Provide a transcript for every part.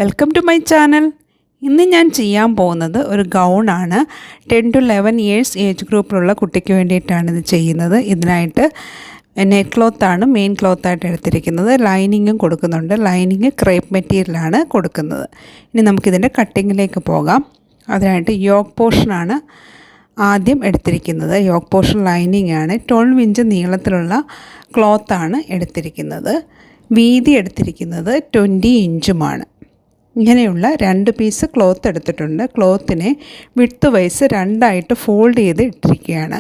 Welcome to my channel. ഇന്ന് ഞാൻ ചെയ്യാൻ പോകുന്നത് ഒരു ഗൗണാണ്. 10 to 11 ഇയേഴ്സ് ഏജ് ഗ്രൂപ്പിലുള്ള കുട്ടിക്ക് വേണ്ടിയിട്ടാണ് ഇത് ചെയ്യുന്നത്. ഇതിനായിട്ട് നെറ്റ് ക്ലോത്താണ് മെയിൻ ക്ലോത്തായിട്ട് എടുത്തിരിക്കുന്നത്. ലൈനിങ്ങും കൊടുക്കുന്നുണ്ട്. ലൈനിങ് ക്രേപ്പ് മെറ്റീരിയലാണ് കൊടുക്കുന്നത്. ഇനി നമുക്കിതിൻ്റെ കട്ടിങ്ങിലേക്ക് പോകാം. അതിനായിട്ട് യോക്ക് പോർഷനാണ് ആദ്യം എടുത്തിരിക്കുന്നത്. യോക്ക് പോർഷൻ ലൈനിങ് ആണ്. 12 ഇഞ്ച് നീളത്തിലുള്ള ക്ലോത്താണ് എടുത്തിരിക്കുന്നത്. വീതി എടുത്തിരിക്കുന്നത് 20 ഇഞ്ചുമാണ്. ഇങ്ങനെയുള്ള 2 പീസ് ക്ലോത്ത് എടുത്തിട്ടുണ്ട്. ക്ലോത്തിനെ വിഡ്ത്ത് വൈസ് 2ആയിട്ട് ഫോൾഡ് ചെയ്ത് ഇട്ടിരിക്കുകയാണ്.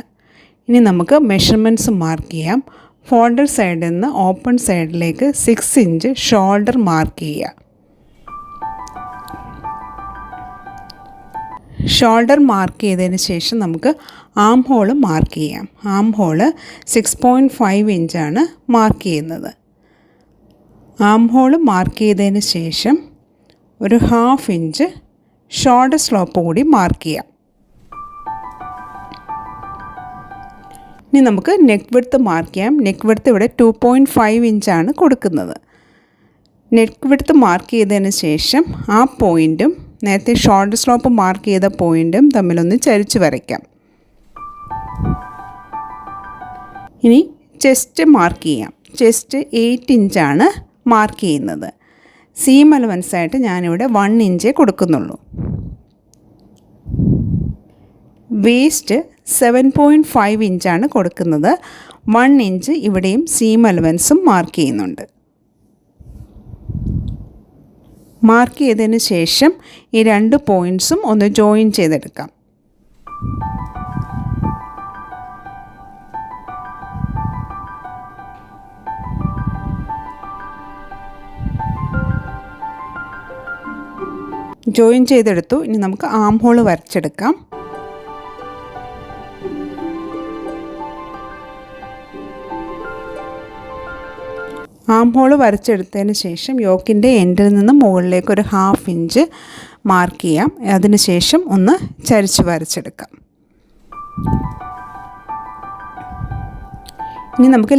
ഇനി നമുക്ക് മെഷർമെൻറ്റ്സ് മാർക്ക് ചെയ്യാം. ഫോൾഡഡ് സൈഡിൽ നിന്ന് ഓപ്പൺ സൈഡിലേക്ക് 6 ഇഞ്ച് ഷോൾഡർ മാർക്ക് ചെയ്യുക. ഷോൾഡർ മാർക്ക് ചെയ്തതിന് ശേഷം നമുക്ക് ആം ഹോള് മാർക്ക് ചെയ്യാം. ആം ഹോള് 6.5 ഇഞ്ചാണ് മാർക്ക് ചെയ്യുന്നത്. ആം ഹോള് മാർക്ക് ചെയ്തതിന് ശേഷം ഒരു 1/2 ഇഞ്ച് ഷോൾഡർ സ്ലോപ്പ് കൂടി മാർക്ക് ചെയ്യാം. ഇനി നമുക്ക് നെക്ക് വിഡ്ത്ത് മാർക്ക് ചെയ്യാം. നെക്ക് വിഡ്ത്ത് ഇവിടെ 2.5 ഇഞ്ചാണ് കൊടുക്കുന്നത്. നെക്ക് വിഡ്ത്ത് മാർക്ക് ചെയ്തതിന് ശേഷം ആ പോയിൻറ്റും നേരത്തെ ഷോൾഡർ സ്ലോപ്പ് മാർക്ക് ചെയ്ത പോയിൻറ്റും തമ്മിലൊന്ന് ചരിച്ച് വരയ്ക്കാം. ഇനി ചെസ്റ്റ് മാർക്ക് ചെയ്യാം. ചെസ്റ്റ് 8 ഇഞ്ചാണ് മാർക്ക് ചെയ്യുന്നത്. സീം അലവൻസായിട്ട് ഞാനിവിടെ 1 ഇഞ്ചേ കൊടുക്കുന്നുള്ളൂ. വേസ്റ്റ് 7.5 ഇഞ്ചാണ് കൊടുക്കുന്നത്. 1 ഇഞ്ച് ഇവിടെയും സീം അലവൻസും മാർക്ക് ചെയ്യുന്നുണ്ട്. മാർക്ക് ചെയ്തതിന് ശേഷം ഈ 2 പോയിൻറ്റ്സും ഒന്ന് ജോയിൻ ചെയ്തെടുക്കാം. ജോയിൻ ചെയ്തെടുത്തു. ഇനി നമുക്ക് ആം ഹോള് വരച്ചെടുക്കാം. ആം ഹോള് വരച്ചെടുത്തതിന് ശേഷം യോക്കിൻ്റെ എൻഡിൽ നിന്ന് മുകളിലേക്ക് ഒരു 1/2 ഇഞ്ച് മാർക്ക് ചെയ്യാം. അതിന് ശേഷം ഒന്ന് ചരിച്ച് വരച്ചെടുക്കാം. ഇനി നമുക്ക്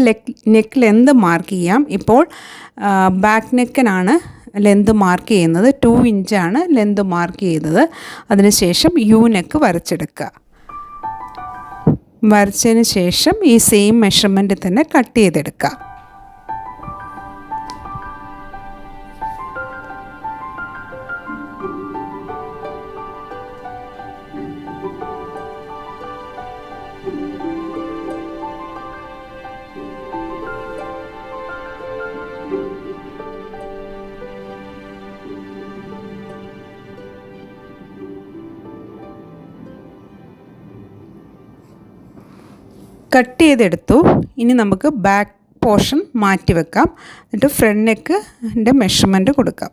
നെക്ക് ലെന്ത് മാർക്ക് ചെയ്യാം. ഇപ്പോൾ ബാക്ക് നെക്കിനാണ് ലെന്ത് മാർക്ക് ചെയ്യുന്നത്. 2 ഇഞ്ചാണ് ലെന്ത് മാർക്ക് ചെയ്തത്. അതിനുശേഷം യു നെക്ക് വരച്ചെടുക്കുക. വരച്ചതിന് ശേഷം ഈ സെയിം മെഷർമെൻറ്റിൽ തന്നെ കട്ട് ചെയ്തെടുക്കുക. കട്ട് ചെയ്തെടുത്തു. ഇനി നമുക്ക് ബാക്ക് പോർഷൻ മാറ്റി വെക്കാം. എന്നിട്ട് ഫ്രണ്ട് നെക്കിൻ്റെ മെഷർമെൻറ്റ് കൊടുക്കാം.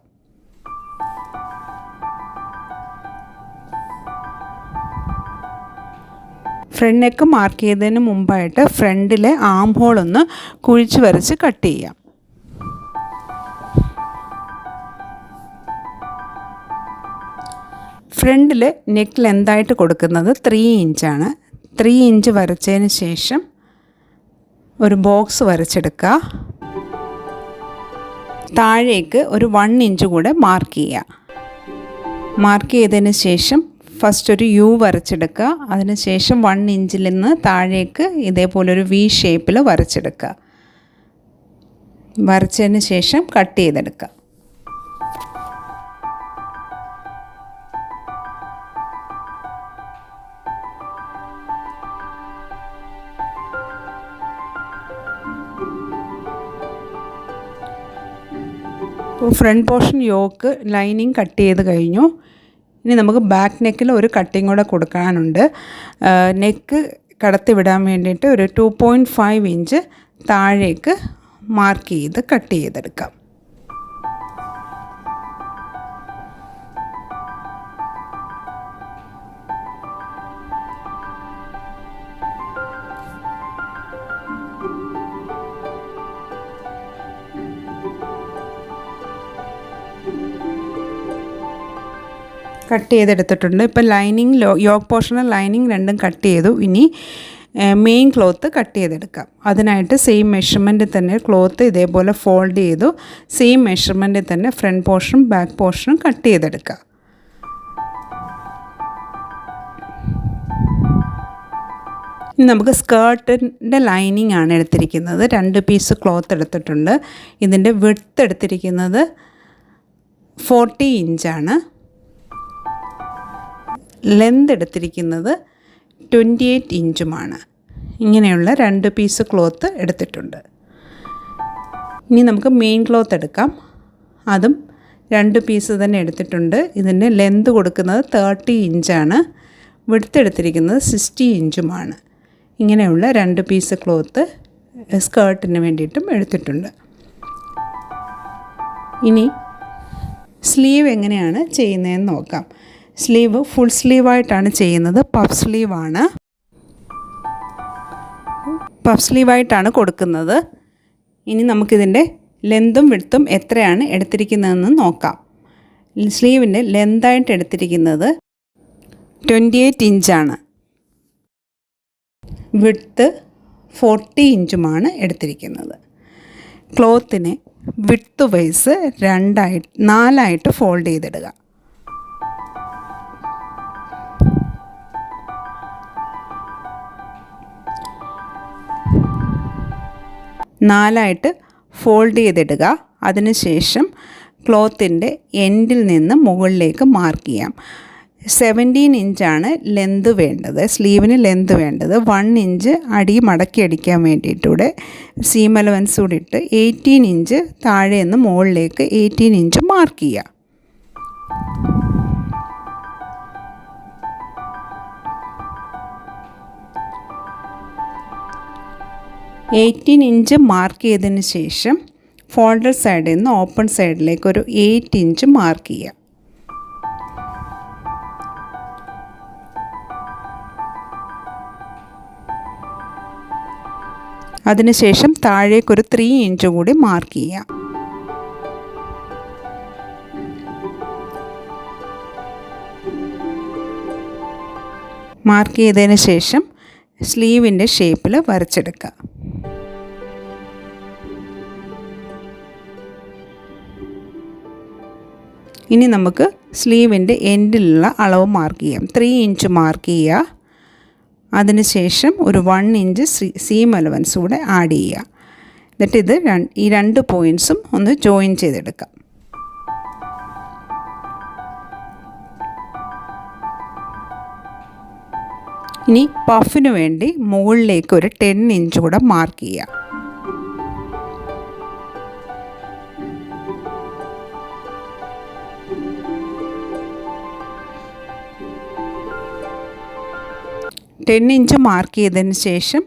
ഫ്രണ്ട് നെക്ക് മാർക്ക് ചെയ്തതിന് മുമ്പായിട്ട് ഫ്രണ്ടിലെ ആം ഹോൾ ഒന്ന് കുഴിച്ച് വരച്ച് കട്ട് ചെയ്യാം. ഫ്രണ്ടിൽ നെക്ക് ലെന്തായിട്ട് കൊടുക്കുന്നത് 3 ഇഞ്ചാണ്. 3 ഇഞ്ച് വരച്ചതിന് ശേഷം ഒരു ബോക്സ് വരച്ചെടുക്കുക. താഴേക്ക് ഒരു 1 ഇഞ്ച് കൂടെ മാർക്ക് ചെയ്യുക. മാർക്ക് ചെയ്തതിന് ശേഷം ഫസ്റ്റ് ഒരു യു വരച്ചെടുക്കുക. അതിന് ശേഷം 1 ഇഞ്ചിൽ നിന്ന് താഴേക്ക് ഇതേപോലെ ഒരു വി ഷേപ്പിൽ വരച്ചെടുക്കുക. വരച്ചതിന് ശേഷം കട്ട് ചെയ്തെടുക്കുക. ഇപ്പോൾ front portion yoke lining cut ചെയ്ത് കഴിഞ്ഞു. ഇനി നമുക്ക് ബാക്ക് നെക്കിൽ ഒരു കട്ടിങ് കൂടെ കൊടുക്കാനുണ്ട്. നെക്ക് കടത്തി വിടാൻ വേണ്ടിയിട്ട് ഒരു 2.5 ഇഞ്ച് താഴേക്ക് മാർക്ക് ചെയ്ത് കട്ട് ചെയ്തെടുക്കാം. കട്ട് ചെയ്തെടുത്തിട്ടുണ്ട്. ഇപ്പോൾ ലൈനിങ് യോക്ക് പോർഷണൽ ലൈനിങ് രണ്ടും കട്ട് ചെയ്തു. ഇനി മെയിൻ ക്ലോത്ത് കട്ട് ചെയ്തെടുക്കാം. അതിനായിട്ട് സെയിം മെഷർമെൻറ്റിൽ തന്നെ ക്ലോത്ത് ഇതേപോലെ ഫോൾഡ് ചെയ്തു സെയിം മെഷർമെൻറ്റിൽ തന്നെ ഫ്രണ്ട് പോർഷനും ബാക്ക് പോർഷനും കട്ട് ചെയ്തെടുക്കാം. ഇനി നമുക്ക് സ്കേർട്ടിൻ്റെ ലൈനിങ് ആണ് എടുത്തിരിക്കുന്നത്. 2 പീസ് ക്ലോത്ത് എടുത്തിട്ടുണ്ട്. ഇതിൻ്റെ വിഡ്ത്ത് എടുത്തിരിക്കുന്നത് 40 ഇഞ്ചാണ്. ലെന്ത് എടുത്തിരിക്കുന്നത് 28 ഇഞ്ചുമാണ്. ഇങ്ങനെയുള്ള 2 പീസ് ക്ലോത്ത് എടുത്തിട്ടുണ്ട്. ഇനി നമുക്ക് മെയിൻ ക്ലോത്ത് എടുക്കാം. അതും 2 പീസ് തന്നെ എടുത്തിട്ടുണ്ട്. ഇതിൻ്റെ ലെന്ത് കൊടുക്കുന്നത് 30 ഇഞ്ചാണ്. വിഡ്ത്ത് എടുത്തിരിക്കുന്നത് 60 ഇഞ്ചുമാണ്. ഇങ്ങനെയുള്ള 2 പീസ് ക്ലോത്ത് സ്കേർട്ടിന് വേണ്ടിയിട്ടും എടുത്തിട്ടുണ്ട്. ഇനി സ്ലീവ് എങ്ങനെയാണ് ചെയ്യുന്നതെന്ന് നോക്കാം. സ്ലീവ് ഫുൾ സ്ലീവായിട്ടാണ് ചെയ്യുന്നത്. പഫ് സ്ലീവായിട്ടാണ് കൊടുക്കുന്നത്. ഇനി നമുക്കിതിൻ്റെ ലെന്തും വിഡ്ത്തും എത്രയാണ് എടുത്തിരിക്കുന്നതെന്ന് നോക്കാം. സ്ലീവിൻ്റെ ലെന്തായിട്ട് എടുത്തിരിക്കുന്നത് 28 ഇഞ്ചാണ്. വിഡ്ത്ത് 40 ഇഞ്ചുമാണ് എടുത്തിരിക്കുന്നത്. ക്ലോത്തിനെ വിഡ്ത്ത് വൈസ് 4ആയിട്ട് ഫോൾഡ് ചെയ്തിടുക. ഫോൾഡ് ചെയ്തിടുക. അതിനുശേഷം ക്ലോത്തിൻ്റെ എൻഡിൽ നിന്ന് മുകളിലേക്ക് മാർക്ക് ചെയ്യാം. 17 ഇഞ്ചാണ് ലെന്ത് വേണ്ടത്, സ്ലീവിന് ലെന്ത് വേണ്ടത്. 1 ഇഞ്ച് അടി മടക്കി അടിക്കാൻ വേണ്ടിയിട്ടൂടെ സീം അലവൻസ് കൂടി ഇട്ട് 18 ഇഞ്ച് താഴെ നിന്ന് മുകളിലേക്ക് 18 ഇഞ്ച് മാർക്ക് ചെയ്യുക. ഇഞ്ച് മാർക്ക് ചെയ്തതിന് ശേഷം ഫോൾഡർ സൈഡിൽ നിന്ന് ഓപ്പൺ സൈഡിലേക്ക് ഒരു 8 ഇഞ്ച് മാർക്ക് ചെയ്യുക. അതിനുശേഷം താഴേക്കൊരു 3 ഇഞ്ച് കൂടി മാർക്ക് ചെയ്യുക. മാർക്ക് ചെയ്തതിന് ശേഷം സ്ലീവിൻ്റെ ഷേപ്പിൽ വരച്ചെടുക്കുക. ഇനി നമുക്ക് സ്ലീവിൻ്റെ എൻഡിലുള്ള അളവ് മാർക്ക് ചെയ്യാം. 3 ഇഞ്ച് മാർക്ക് ചെയ്യുക. അതിനുശേഷം ഒരു 1 ഇഞ്ച് സീം അലവൻസ് കൂടെ ആഡ് ചെയ്യുക. എന്നിട്ട് ഈ 2 പോയിൻറ്റ്സും ഒന്ന് ജോയിൻ ചെയ്തെടുക്കാം. ഇനി പഫിന് വേണ്ടി മുകളിലേക്ക് ഒരു 10 ഇഞ്ച് കൂടെ മാർക്ക് ചെയ്യുക. ഇഞ്ച് മാർക്ക് ചെയ്തതിന് ശേഷം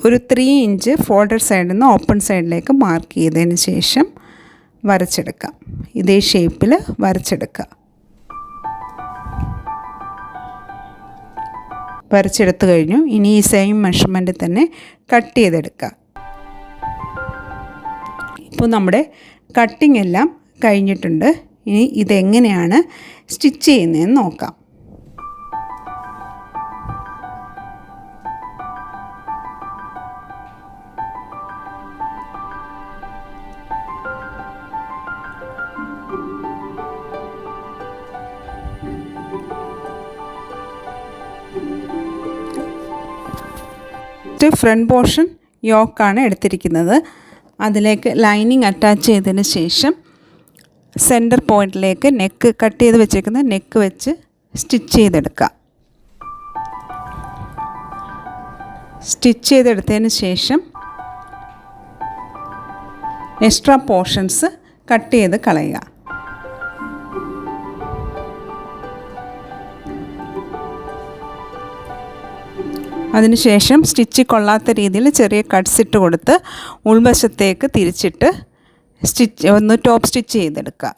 ഒരു 3 ഇഞ്ച് ഫോൾഡർ സൈഡിൽ നിന്ന് ഓപ്പൺ സൈഡിലേക്ക് മാർക്ക് ചെയ്തതിന് ശേഷം വരച്ചെടുക്കാം. ഇതേ ഷേപ്പിൽ വരച്ചെടുക്കുക. വരച്ചെടുത്ത് കഴിഞ്ഞു. ഇനി ഈ സെയിം മെഷർമെൻറ്റിൽ തന്നെ കട്ട് ചെയ്തെടുക്കുക. ഇപ്പോൾ നമ്മുടെ കട്ടിംഗ് എല്ലാം കഴിഞ്ഞിട്ടുണ്ട്. ഇനി ഇതെങ്ങനെയാണ് സ്റ്റിച്ച് ചെയ്യുന്നതെന്ന് നോക്കാം. ഫ്രണ്ട് പോർഷൻ യോക്കാണ് എടുത്തിരിക്കുന്നത്. അതിലേക്ക് ലൈനിങ് അറ്റാച്ച് ചെയ്തതിന് ശേഷം സെൻറ്റർ പോയിൻറ്റിലേക്ക് നെക്ക് കട്ട് ചെയ്ത് വെച്ചേക്കുന്ന നെക്ക് വെച്ച് സ്റ്റിച്ച് ചെയ്തെടുക്കുക. സ്റ്റിച്ച് ചെയ്തെടുത്തതിന് ശേഷം എക്സ്ട്രാ പോർഷൻസ് കട്ട് ചെയ്ത് കളയുക. അതിനുശേഷം സ്റ്റിച്ച് കൊള്ളാത്ത രീതിയിൽ ചെറിയ കട്ട്സ് ഇട്ട് കൊടുത്ത് ഉൾവശത്തേക്ക് തിരിച്ചിട്ട് ടോപ്പ് സ്റ്റിച്ച് ചെയ്തെടുക്കുക.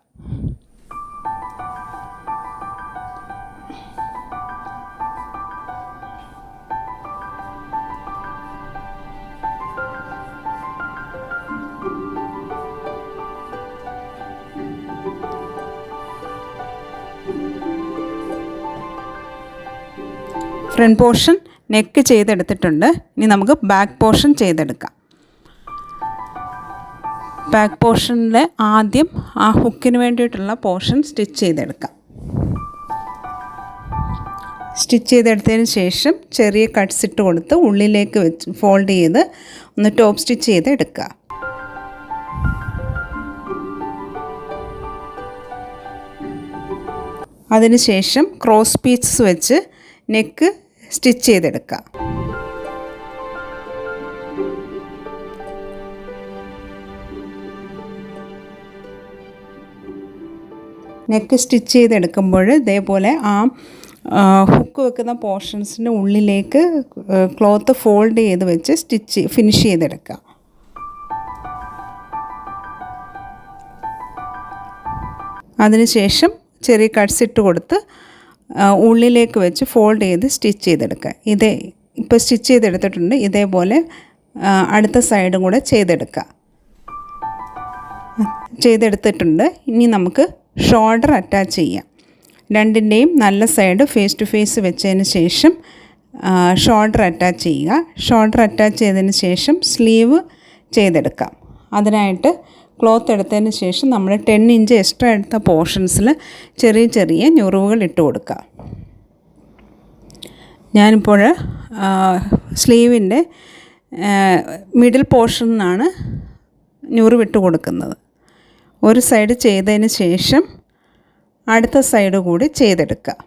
ഫ്രണ്ട് പോർഷൻ നെക്ക് ചെയ്തെടുത്തിട്ടുണ്ട്. ഇനി നമുക്ക് ബാക്ക് പോർഷൻ ചെയ്തെടുക്കാം. ബാക്ക് പോർഷനിൽ ആദ്യം ആ ഹുക്കിന് വേണ്ടിയിട്ടുള്ള പോർഷൻ സ്റ്റിച്ച് ചെയ്തെടുക്കാം. സ്റ്റിച്ച് ചെയ്തെടുത്തതിന് ശേഷം ചെറിയ കട്ട്സ് ഇട്ട് കൊടുത്ത് ഉള്ളിലേക്ക് വെച്ച് ഫോൾഡ് ചെയ്ത് ഒന്ന് ടോപ്പ് സ്റ്റിച്ച് ചെയ്ത് എടുക്കുക. അതിനുശേഷം ക്രോസ് പീസസ് വെച്ച് നെക്ക് സ്റ്റിച്ച് ചെയ്തെടുക്കുക. നെക്ക് സ്റ്റിച്ച് ചെയ്തെടുക്കുമ്പോൾ ഇതേപോലെ ആ ഹുക്ക് വെക്കുന്ന പോർഷൻസിൻ്റെ ഉള്ളിലേക്ക് ക്ലോത്ത് ഫോൾഡ് ചെയ്ത് വെച്ച് ഫിനിഷ് ചെയ്തെടുക്കുക. അതിനുശേഷം ചെറിയ കട്ട്സ് ഇട്ട് കൊടുത്ത് ഉള്ളിലേക്ക് വെച്ച് ഫോൾഡ് ചെയ്ത് സ്റ്റിച്ച് ചെയ്തെടുക്കുക. ഇപ്പോൾ സ്റ്റിച്ച് ചെയ്തെടുത്തിട്ടുണ്ട്. ഇതേപോലെ അടുത്ത സൈഡും കൂടെ ചെയ്തെടുത്തിട്ടുണ്ട്. ഇനി നമുക്ക് ഷോൾഡർ അറ്റാച്ച് ചെയ്യാം. രണ്ടിൻ്റെയും നല്ല സൈഡ് ഫേസ് ടു ഫേസ് വെച്ചതിന് ശേഷം ഷോൾഡർ അറ്റാച്ച് ചെയ്യുക. ഷോൾഡർ അറ്റാച്ച് ചെയ്തതിന് ശേഷം സ്ലീവ് ചെയ്തെടുക്കാം. അതിനായിട്ട് ക്ലോത്ത് എടുത്തതിന് ശേഷം നമ്മൾ 10 ഇഞ്ച് എക്സ്ട്രാ എടുത്ത പോർഷൻസിൽ ചെറിയ ചെറിയ ഞൊറിവുകൾ ഇട്ട് കൊടുക്കുക. ഞാനിപ്പോൾ സ്ലീവിൻ്റെ മിഡിൽ പോർഷനിൽ നിന്നാണ് ഞൊറിവിട്ട് കൊടുക്കുന്നത്. ഒരു സൈഡ് ചെയ്തതിന് ശേഷം അടുത്ത സൈഡ് കൂടി ചെയ്തെടുക്കുക.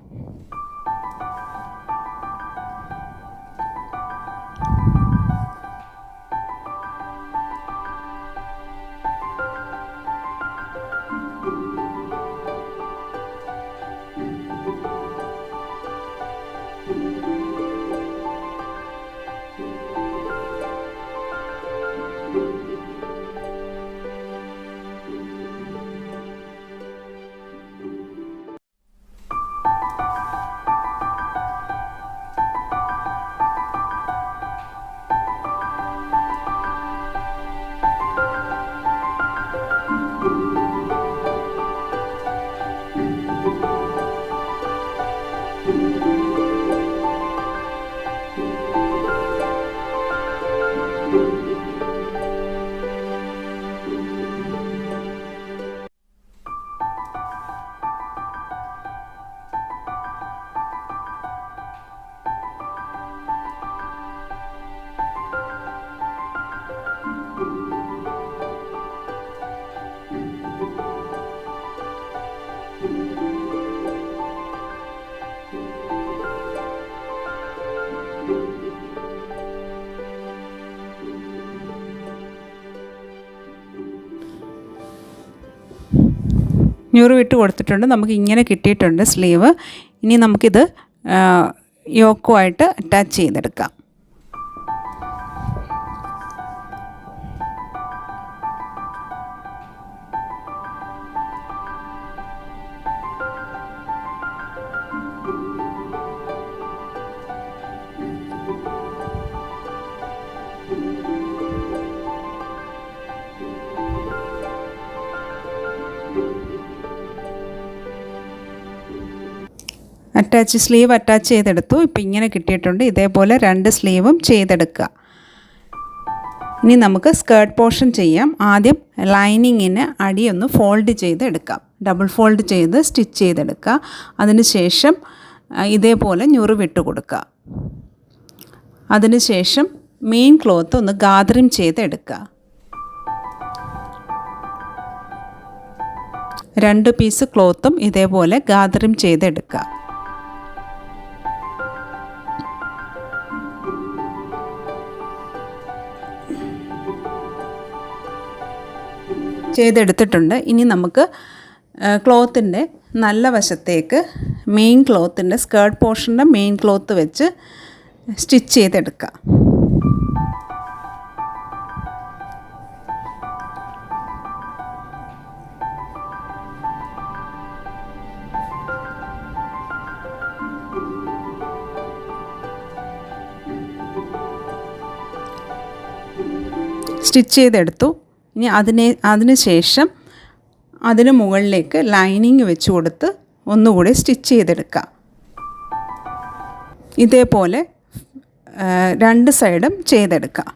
ഞൊറിവിട്ട് കൊടുത്തിട്ടുണ്ട്. നമുക്ക് ഇങ്ങനെ കിട്ടിയിട്ടുണ്ട് സ്ലീവ്. ഇനി നമുക്കിത് യോക്കുമായിട്ട് അറ്റാച്ച് ചെയ്തെടുക്കാം. സ്ലീവ് അറ്റാച്ച് ചെയ്തെടുത്തു. ഇപ്പോൾ ഇങ്ങനെ കിട്ടിയിട്ടുണ്ട്. ഇതേപോലെ 2 സ്ലീവും ചെയ്തെടുക്കുക. ഇനി നമുക്ക് സ്കേർട്ട് പോർഷൻ ചെയ്യാം. ആദ്യം ലൈനിങ്ങിന് അടിയൊന്ന് ഫോൾഡ് ചെയ്തെടുക്കാം. ഡബിൾ ഫോൾഡ് ചെയ്ത് സ്റ്റിച്ച് ചെയ്തെടുക്കുക. അതിനുശേഷം ഇതേപോലെ ഞൊറിവിട്ട് കൊടുക്കുക. അതിനുശേഷം മെയിൻ ക്ലോത്ത് ഒന്ന് ഗാദറിങ് ചെയ്തെടുക്കുക. 2 പീസ് ക്ലോത്തും ഇതേപോലെ ഗാദറിങ് ചെയ്തെടുക്കുക. ചെയ്തെടുത്തിട്ടുണ്ട്. ഇനി നമുക്ക് ക്ലോത്തിൻ്റെ നല്ല വശത്തേക്ക് മെയിൻ ക്ലോത്തിൻ്റെ സ്കേർട്ട് പോർഷൻ്റെ മെയിൻ ക്ലോത്ത് വെച്ച് സ്റ്റിച്ച് ചെയ്തെടുക്കാം. സ്റ്റിച്ച് ചെയ്തെടുത്തു. ഇനി അതിന് ശേഷം അതിന് മുകളിലേക്ക് ലൈനിങ് വെച്ച് കൊടുത്ത് ഒന്നുകൂടി സ്റ്റിച്ച് ചെയ്തെടുക്കാം. ഇതേപോലെ രണ്ട് സൈഡും ചെയ്തെടുക്കാം.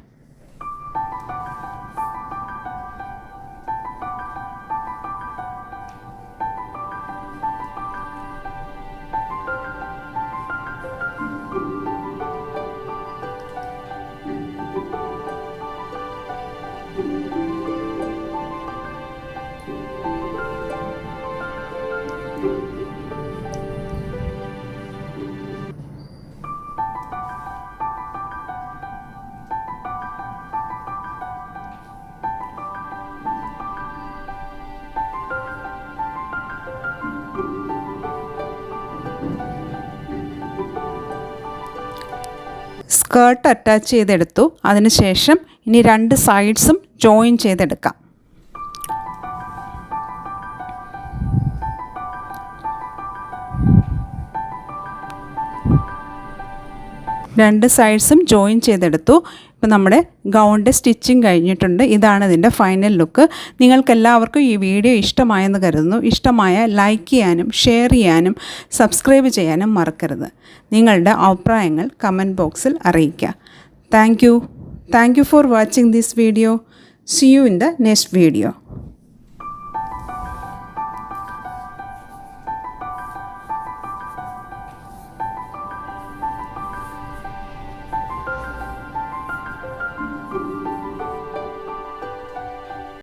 സ്കേർട്ട് അറ്റാച്ച് ചെയ്തെടുത്തു. അതിനുശേഷം ഇനി രണ്ട് സൈഡ്സും ജോയിൻ ചെയ്തെടുക്കാം. രണ്ട് സൈഡ്സും ജോയിൻ ചെയ്തെടുത്തു. ഇപ്പോൾ നമ്മുടെ ഗൗണിൻ്റെ സ്റ്റിച്ചിങ് കഴിഞ്ഞിട്ടുണ്ട്. ഇതാണ് ഇതിൻ്റെ ഫൈനൽ ലുക്ക്. നിങ്ങൾക്കെല്ലാവർക്കും ഈ വീഡിയോ ഇഷ്ടമായെന്ന് കരുതുന്നു. ഇഷ്ടമായ ലൈക്ക് ചെയ്യാനും ഷെയർ ചെയ്യാനും സബ്സ്ക്രൈബ് ചെയ്യാനും മറക്കരുത്. നിങ്ങളുടെ അഭിപ്രായങ്ങൾ കമൻറ്റ് ബോക്സിൽ അറിയിക്കുക. Thank you for watching this video. See you in the next video.